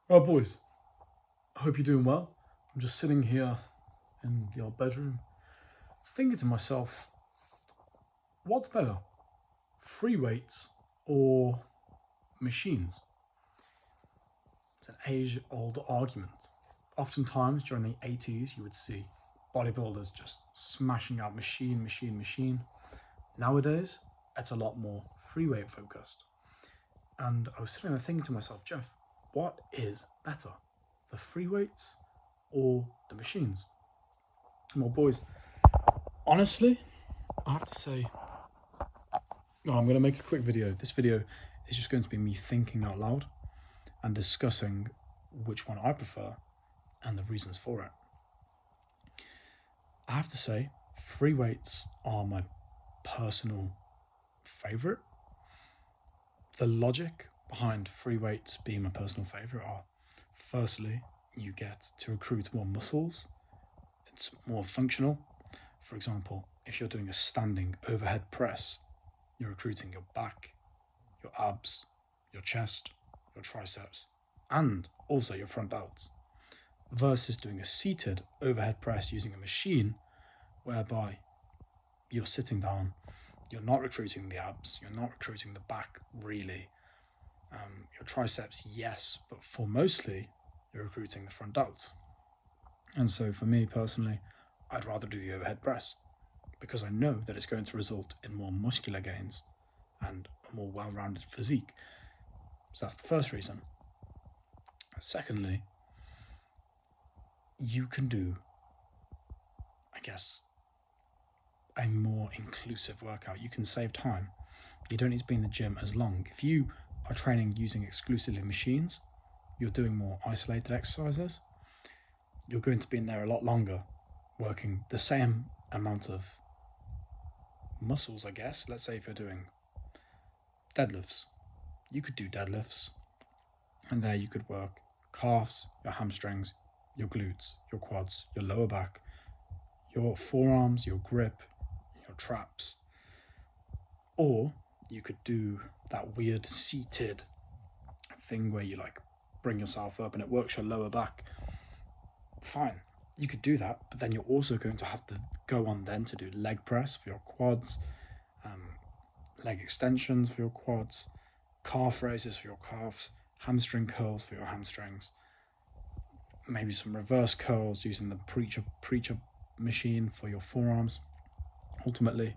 Right, boys. I hope you're doing well. I'm just sitting here in the old bedroom, thinking to myself, what's better, free weights or machines? It's an age-old argument. Oftentimes during the 80s, you would see bodybuilders just smashing out machine. Nowadays, it's a lot more free weight focused. And I was sitting there thinking to myself, Jeff, what is better, the free weights or the machines? Well, boys, honestly, I have to say, I'm going to make a quick video. This video is just going to be me thinking out loud and discussing which one I prefer and the reasons for it. I have to say, free weights are my personal favorite. The logic behind free weights being my personal favorite are, firstly, you get to recruit more muscles. It's more functional. For example, if you're doing a standing overhead press, you're recruiting your back, your abs, your chest, your triceps, and also your front delts, versus doing a seated overhead press using a machine whereby you're sitting down, you're not recruiting the abs, you're not recruiting the back really. Your triceps, yes, but for mostly, you're recruiting the front delts. And so for me personally, I'd rather do the overhead press because I know that it's going to result in more muscular gains and a more well rounded physique. So that's the first reason. Secondly, you can do, I guess, a more inclusive workout. You can save time. You don't need to be in the gym as long. If you are training using exclusively machines, you're doing more isolated exercises. You're going to be in there a lot longer, working the same amount of muscles, I guess. Let's say if you're doing deadlifts, you could do deadlifts, and there you could work calves, your hamstrings, your glutes, your quads, your lower back, your forearms, your grip, your traps. Or you could do that weird seated thing where you like bring yourself up and it works your lower back. Fine, you could do that, but then you're also going to have to go on then to do leg press for your quads, leg extensions for your quads, calf raises for your calves, hamstring curls for your hamstrings, maybe some reverse curls using the preacher machine for your forearms. Ultimately,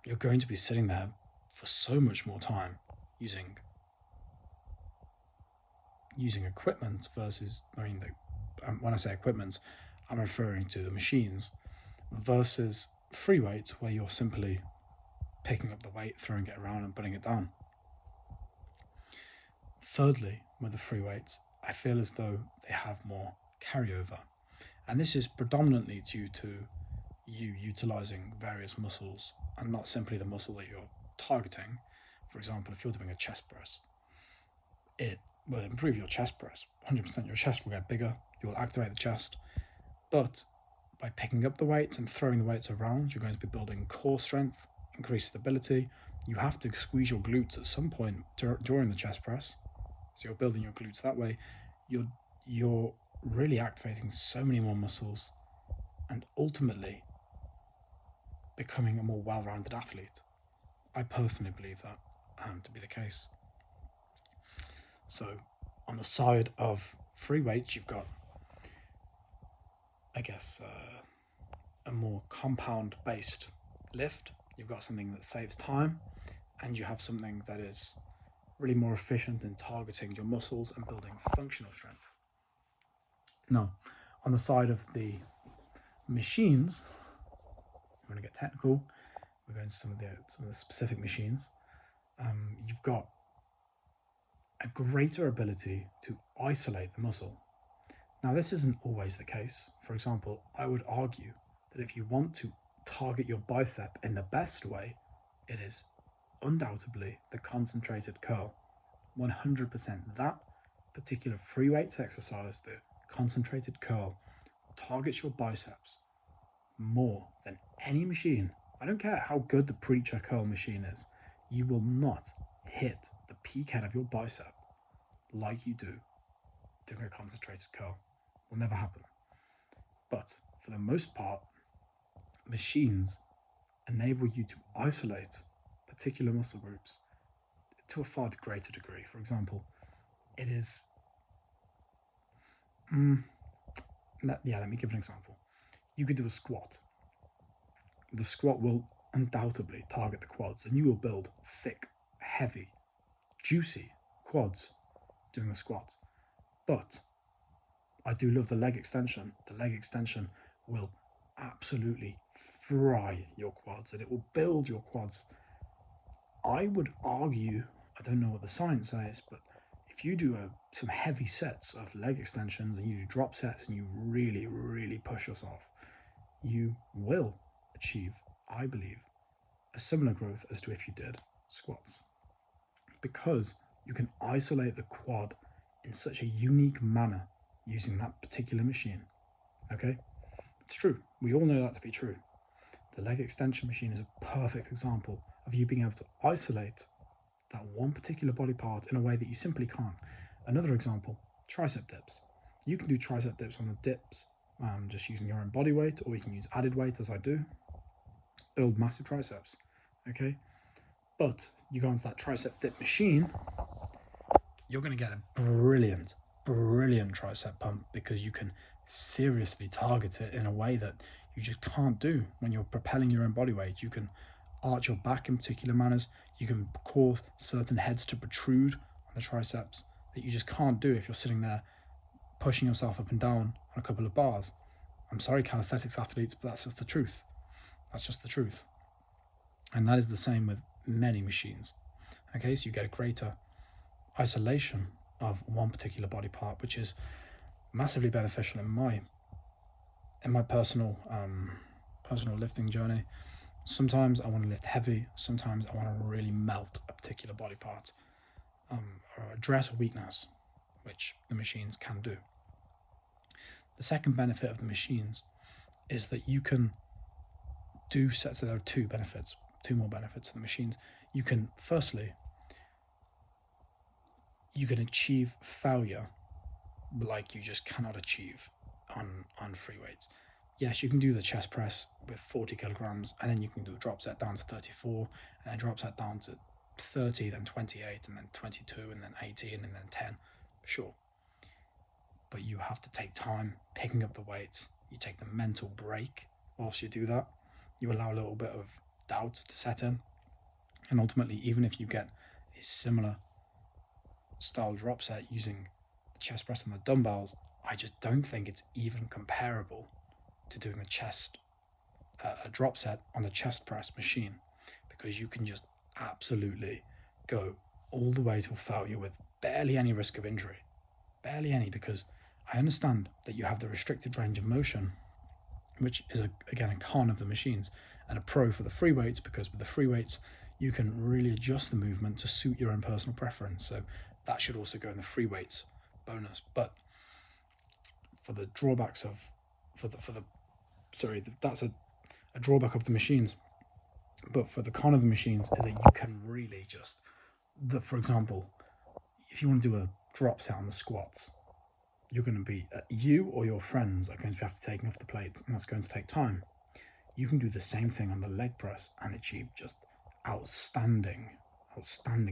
you're going to be sitting there for so much more time using equipment versus, when I say equipment, I'm referring to the machines versus free weights where you're simply picking up the weight, throwing it around and putting it down. Thirdly, with the free weights, I feel as though they have more carryover. And this is predominantly due to you utilizing various muscles and not simply the muscle that you're targeting. For example, if you're doing a chest press, it will improve your chest press. 100% your chest will get bigger, you'll activate the chest. But by picking up the weights and throwing the weights around, you're going to be building core strength, increased stability. You have to squeeze your glutes at some point during the chest press. So you're building your glutes that way. You're really activating so many more muscles and ultimately becoming a more well-rounded athlete. I personally believe that to be the case. So on the side of free weights, you've got, I guess, a more compound-based lift. You've got something that saves time, and you have something that is really more efficient in targeting your muscles and building functional strength. Now, on the side of the machines, we're going to get technical. We're going to some of the specific machines. You've got a greater ability to isolate the muscle. Now, this isn't always the case. For example, I would argue that if you want to target your bicep in the best way, it is undoubtedly the concentrated curl. 100% that particular free weights exercise, the concentrated curl, targets your biceps more than any machine. I don't care how good the preacher curl machine is, you will not hit the peak head of your bicep like you do doing a concentrated curl. Will never happen. But for the most part, machines enable you to isolate particular muscle groups to a far greater degree. For example, it is. Let me give an example. You could do a squat. The squat will undoubtedly target the quads, and you will build thick, heavy, juicy quads doing the squats. But I do love the leg extension. The leg extension will absolutely fry your quads, and it will build your quads. I would argue, I don't know what the science says, but if you do some heavy sets of leg extensions and you do drop sets and you really, really push yourself, you will achieve, I believe, a similar growth as to if you did squats. Because you can isolate the quad in such a unique manner using that particular machine. Okay? It's true. We all know that to be true. The leg extension machine is a perfect example of you being able to isolate that one particular body part in a way that you simply can't. Another example, tricep dips. You can do tricep dips on the dips just using your own body weight, or you can use added weight as I do. Build massive triceps. Okay? But you go onto that tricep dip machine, you're going to get a brilliant tricep pump because you can seriously target it in a way that you just can't do when you're propelling your own body weight. You can arch your back in particular manners. You can cause certain heads to protrude on the triceps that you just can't do if you're sitting there pushing yourself up and down on a couple of bars. I'm sorry, calisthenics athletes, but that's just the truth. That's just the truth. And that is the same with many machines. Okay, so you get a greater isolation of one particular body part, which is massively beneficial in my personal lifting journey. Sometimes I want to lift heavy, sometimes I want to really melt a particular body part, or address a weakness, which the machines can do. The second benefit of the machines is that you can do sets. So there are two more benefits of the machines. You can, firstly, you can achieve failure like you just cannot achieve on free weights. Yes, you can do the chest press with 40 kilograms, and then you can do a drop set down to 34, and then drop set down to 30, then 28, and then 22, and then 18, and then 10. Sure. But you have to take time picking up the weights. You take the mental break whilst you do that. You allow a little bit of doubt to set in. And ultimately, even if you get a similar style drop set using the chest press and the dumbbells, I just don't think it's even comparable to doing a drop set on the chest press machine, because you can just absolutely go all the way to failure with barely any risk of injury. Barely any, because I understand that you have the restricted range of motion, which is again a con of the machines, and a pro for the free weights, because with the free weights you can really adjust the movement to suit your own personal preference. So that should also go in the free weights bonus. But for the drawbacks of that's a drawback of the machines. But for the con of the machines is that you can really just, for example, if you want to do a drop set on the squats, you're going to be, you or your friends are going to have to take off the plates, and that's going to take time. You can do the same thing on the leg press and achieve just outstanding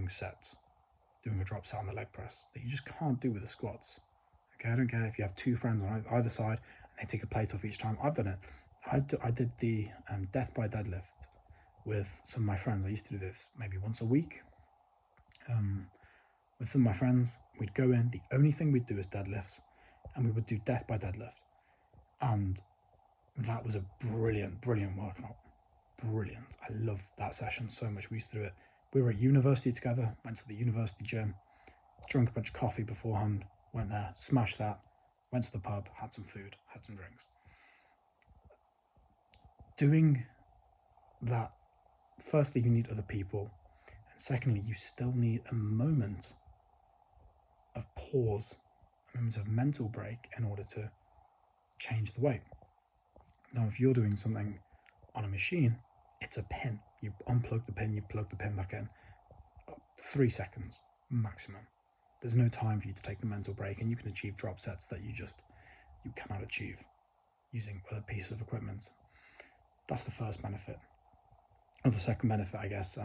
sets doing a drop set on the leg press that you just can't do with the squats. Okay, I don't care if you have two friends on either side and they take a plate off each time. I've done it. I did the death by deadlift with some of my friends. I used to do this maybe once a week. With some of my friends, we'd go in. The only thing we'd do is deadlifts, and we would do death by deadlift. And that was a brilliant workout. Brilliant. I loved that session so much. We used to do it. We were at university together, went to the university gym, drank a bunch of coffee beforehand, went there, smashed that, went to the pub, had some food, had some drinks. Doing that, firstly, you need other people, and secondly, you still need a moment of pause, a moment of mental break in order to change the weight. Now, if you're doing something on a machine, it's a pin. You unplug the pin, you plug the pin back in. 3 seconds maximum. There's no time for you to take the mental break, and you can achieve drop sets that you cannot achieve using other pieces of equipment. That's the first benefit. Or the second benefit, I guess,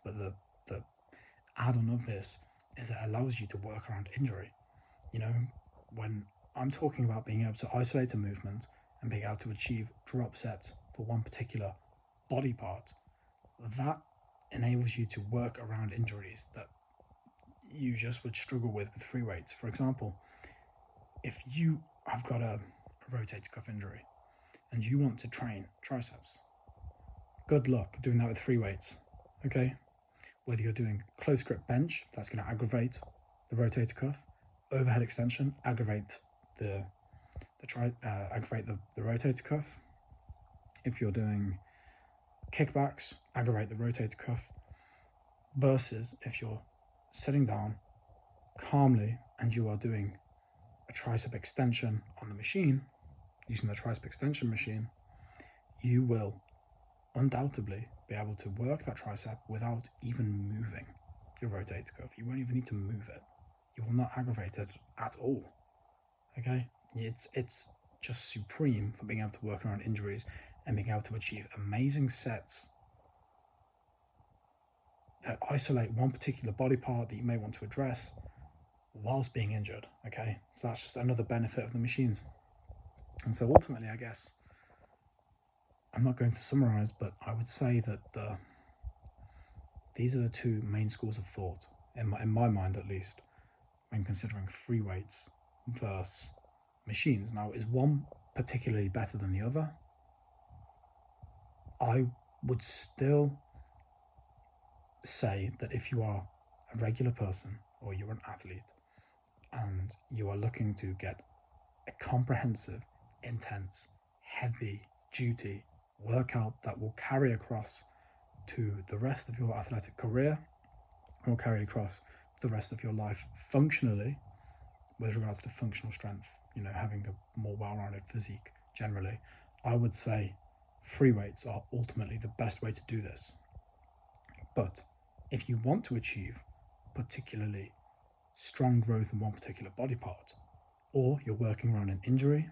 but the add-on of this is it allows you to work around injury. You know, when I'm talking about being able to isolate a movement and being able to achieve drop sets for one particular body part, that enables you to work around injuries that you just would struggle with free weights. For example, if you have got a rotator cuff injury and you want to train triceps, good luck doing that with free weights, okay? Whether you're doing close grip bench, that's going to aggravate the rotator cuff. Overhead extension, aggravate the rotator cuff. If you're doing kickbacks, aggravate the rotator cuff. Versus if you're sitting down calmly and you are doing a tricep extension on the machine, using the tricep extension machine, you will undoubtedly be able to work that tricep without even moving your rotator cuff. You won't even need to move it. You will not aggravate it at all. Okay? It's just supreme for being able to work around injuries and being able to achieve amazing sets that isolate one particular body part that you may want to address whilst being injured. Okay? So that's just another benefit of the machines. And so ultimately, I guess, I'm not going to summarize, but I would say that these are the two main schools of thought, in my mind at least, when considering free weights versus machines. Now, is one particularly better than the other? I would still say that if you are a regular person or you're an athlete and you are looking to get a comprehensive, intense, heavy duty workout that will carry across to the rest of your athletic career or carry across the rest of your life functionally, with regards to functional strength, having a more well-rounded physique generally, I would say free weights are ultimately the best way to do this. But if you want to achieve particularly strong growth in one particular body part, or you're working around an injury,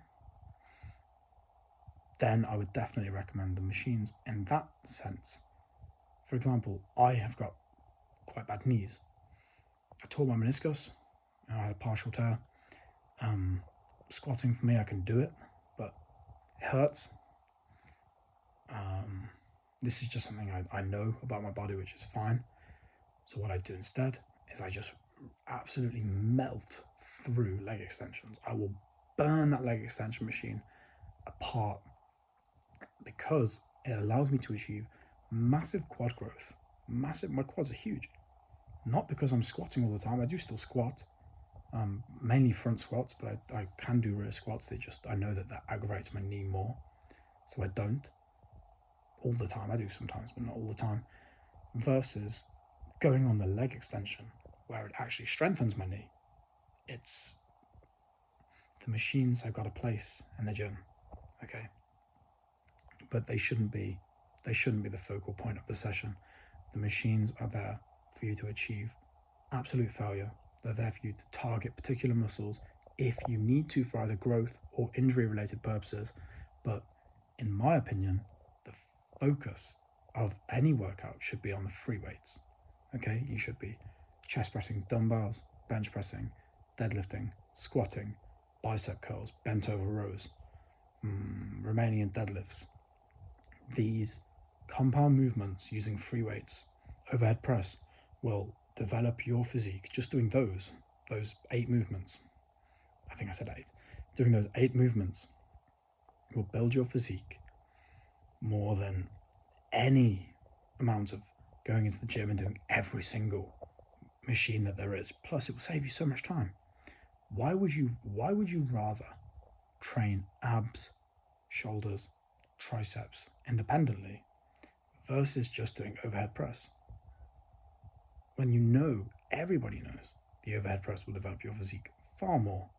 then I would definitely recommend the machines in that sense. For example, I have got quite bad knees. I tore my meniscus, I had a partial tear. Squatting for me, I can do it, but it hurts. This is just something I know about my body, which is fine. So what I do instead is I just absolutely melt through leg extensions. I will burn that leg extension machine apart because it allows me to achieve massive quad growth. My quads are huge. Not because I'm squatting all the time. I do still squat, mainly front squats, but I can do rear squats. I know that aggravates my knee more, so I don't all the time. I do sometimes, but not all the time. Versus going on the leg extension, where it actually strengthens my knee. The machines have got a place in the gym, okay, but they shouldn't be the focal point of the session. The machines are there for you to achieve absolute failure. They're there for you to target particular muscles if you need to for either growth or injury related purposes. But in my opinion, the focus of any workout should be on the free weights. Okay, you should be chest pressing dumbbells, bench pressing, deadlifting, squatting, bicep curls, bent over rows, Romanian deadlifts. These compound movements using free weights, overhead press, will develop your physique. Just doing those 8 movements, I think I said 8, doing those 8 movements will build your physique more than any amount of going into the gym and doing every single machine that there is. Plus, it will save you so much time. Why would you rather train abs, shoulders, triceps independently versus just doing overhead press? When everybody knows the overhead press will develop your physique far more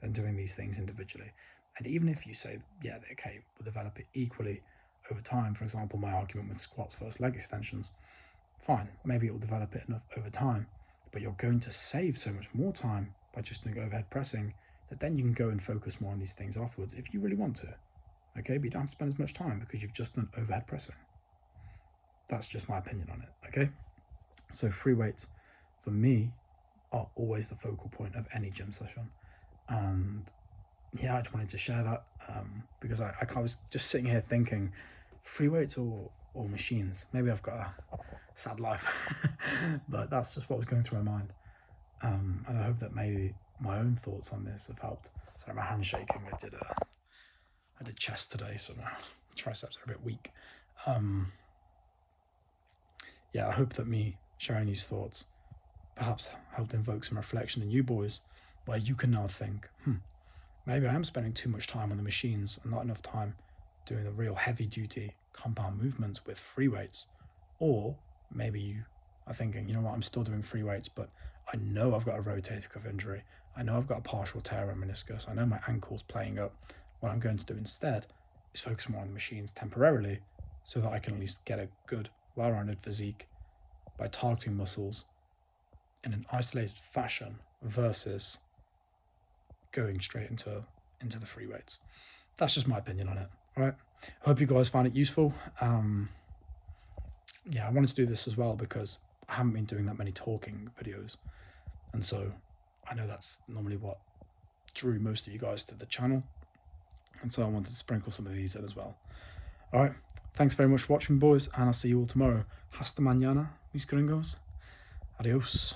than doing these things individually. And even if you say, yeah, okay, we'll develop it equally over time, for example, my argument with squats versus leg extensions, fine, maybe it will develop it enough over time. but you're going to save so much more time by just doing overhead pressing that then you can go and focus more on these things afterwards if you really want to. Okay, but you don't have to spend as much time because you've just done overhead pressing. That's just my opinion on it. Okay, so free weights for me are always the focal point of any gym session, and yeah, I just wanted to share that because I was just sitting here thinking, free weights or machines. Maybe I've got a sad life, but that's just what was going through my mind. And I hope that maybe my own thoughts on this have helped. Sorry, my hand's shaking. I did chest today, so my triceps are a bit weak. Yeah, I hope that me sharing these thoughts perhaps helped invoke some reflection in you boys, where you can now think, maybe I am spending too much time on the machines and not enough time doing the real heavy duty compound movements with free weights. Or maybe you are thinking, you know what, I'm still doing free weights, but I know I've got a rotator cuff injury. I know I've got a partial tear on meniscus. I know my ankle's playing up. What I'm going to do instead is focus more on the machines temporarily so that I can at least get a good, well-rounded physique by targeting muscles in an isolated fashion versus going straight into the free weights. That's just my opinion on it. All right. I hope you guys found it useful. Yeah, I wanted to do this as well because I haven't been doing that many talking videos, and so I know that's normally what drew most of you guys to the channel, and so I wanted to sprinkle some of these in as well. All right. Thanks very much for watching, boys, and I'll see you all tomorrow. Hasta mañana, mis gringos. Adios.